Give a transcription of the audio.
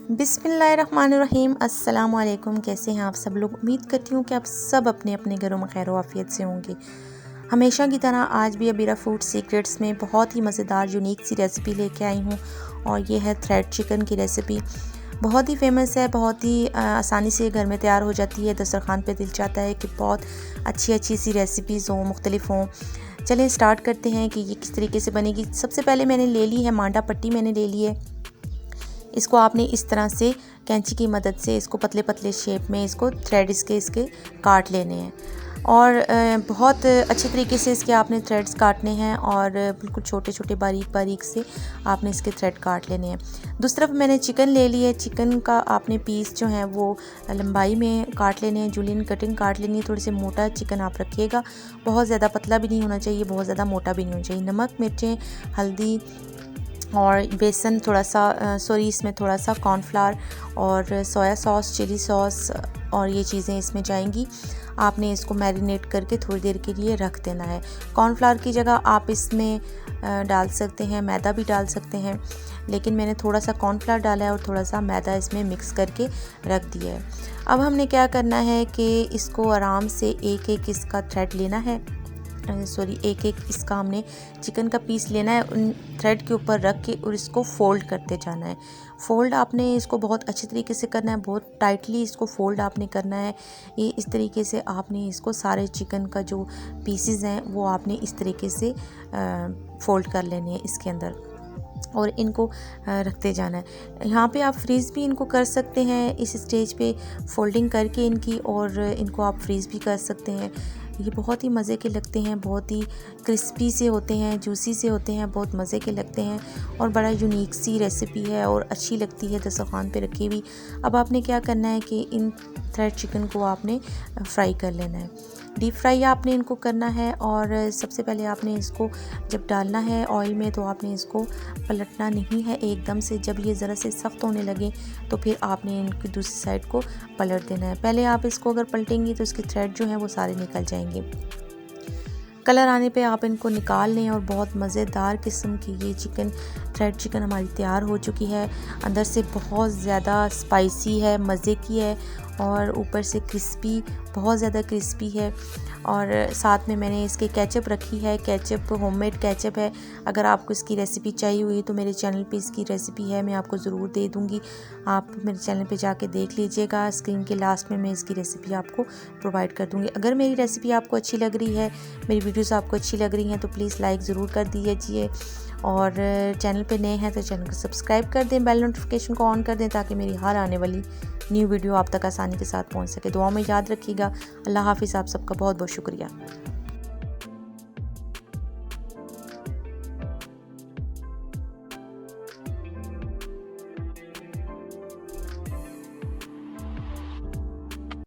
बिस्मिल्लाहिर्रहमानिर्रहीम। अस्सलाम वालेकुम। कैसे हैं आप सब लोग? उम्मीद करती हूँ कि आप सब अपने अपने घरों में खैर आफियत से होंगे। हमेशा की तरह आज भी अबीरा फूड सीक्रेट्स में बहुत ही मज़ेदार यूनिक सी रेसिपी लेके आई हूँ और ये है थ्रेड चिकन की रेसिपी। बहुत ही फेमस है, बहुत ही आसानी से घर में तैयार हो जाती है। दस्तरखान पे दिल चाहता है कि बहुत अच्छी अच्छी सी रेसिपीज़ हों, मुख्तलिफ हों। चलें स्टार्ट करते हैं कि ये किस तरीके से बनेगी। सबसे पहले मैंने ले ली है मांडा पट्टी, मैंने ले ली है। इसको आपने इस तरह से कैंची की मदद से इसको पतले पतले शेप में इसको थ्रेड इसके काट लेने हैं और बहुत अच्छे तरीके से इसके आपने थ्रेड्स काटने हैं और बिल्कुल छोटे छोटे बारीक बारीक से आपने इसके थ्रेड काट लेने हैं। दूसरी तरफ मैंने चिकन ले ली है। चिकन का आपने पीस जो है वो लंबाई में काट लेने हैं, जूलियन कटिंग काट लेनी है। थोड़े से मोटा चिकन आप रखिएगा, बहुत ज़्यादा पतला भी नहीं होना चाहिए, बहुत ज़्यादा मोटा भी नहीं होना चाहिए। नमक, मिर्चें, हल्दी और बेसन थोड़ा सा, सॉरी इसमें थोड़ा सा कॉर्नफ्लावर और सोया सॉस, चिली सॉस और ये चीज़ें इसमें जाएंगी। आपने इसको मैरिनेट करके थोड़ी देर के लिए रख देना है। कॉर्नफ्लावर की जगह आप इसमें डाल सकते हैं, मैदा भी डाल सकते हैं, लेकिन मैंने थोड़ा सा कॉर्नफ्लावर डाला है और थोड़ा सा मैदा इसमें मिक्स करके रख दिया है। अब हमने क्या करना है कि इसको आराम से एक एक इसका थ्रेड लेना है, एक एक इसका हमने चिकन का पीस लेना है, उन थ्रेड के ऊपर रख के और इसको फोल्ड करते जाना है। फोल्ड आपने इसको बहुत अच्छे तरीके से करना है, बहुत टाइटली इसको फोल्ड आपने करना है। ये इस तरीके से आपने इसको सारे चिकन का जो पीसेस हैं वो आपने इस तरीके से फोल्ड कर लेने हैं इसके अंदर और इनको रखते जाना है। यहाँ पे आप फ्रीज़ भी इनको कर सकते हैं इस स्टेज पे फोल्डिंग करके इनकी, और इनको आप फ्रीज़ भी कर सकते हैं। ये बहुत ही मज़े के लगते हैं, बहुत ही क्रिस्पी से होते हैं, जूसी से होते हैं, बहुत मज़े के लगते हैं और बड़ा यूनिक सी रेसिपी है और अच्छी लगती है दस्तरखान पे रखी हुई। अब आपने क्या करना है कि इन थ्रेड चिकन को आपने फ्राई कर लेना है, डीप फ्राई आपने इनको करना है। और सबसे पहले आपने इसको जब डालना है ऑयल में तो आपने इसको पलटना नहीं है एकदम से। जब ये ज़रा से सख्त होने लगे तो फिर आपने इनकी दूसरी साइड को पलट देना है। पहले आप इसको अगर पलटेंगी तो इसके थ्रेड जो हैं वो सारे निकल जाएंगे। कलर आने पे आप इनको निकाल लें और बहुत मज़ेदार किस्म की ये थ्रेड चिकन हमारी तैयार हो चुकी है। अंदर से बहुत ज़्यादा स्पाइसी है, मज़े की है और ऊपर से क्रिस्पी, बहुत ज़्यादा क्रिस्पी है। और साथ में मैंने इसके केचप रखी है, केचप होममेड केचप है। अगर आपको इसकी रेसिपी चाहिए हुई तो मेरे चैनल पे इसकी रेसिपी है, मैं आपको ज़रूर दे दूँगी। आप मेरे चैनल पे जाके देख लीजिएगा, स्क्रीन के लास्ट में मैं इसकी रेसिपी आपको प्रोवाइड कर दूँगी। अगर मेरी रेसिपी आपको अच्छी लग रही है, मेरी वीडियोज़ आपको अच्छी लग रही हैं तो प्लीज़ लाइक ज़रूर कर दीजिए और चैनल पे नए हैं तो चैनल को सब्सक्राइब कर दें, बेल नोटिफिकेशन को ऑन कर दें ताकि मेरी हर आने वाली न्यू वीडियो आप तक आसानी के साथ पहुंच सके। दुआ में याद रखिएगा। अल्लाह हाफ़िज़। आप सबका बहुत बहुत शुक्रिया।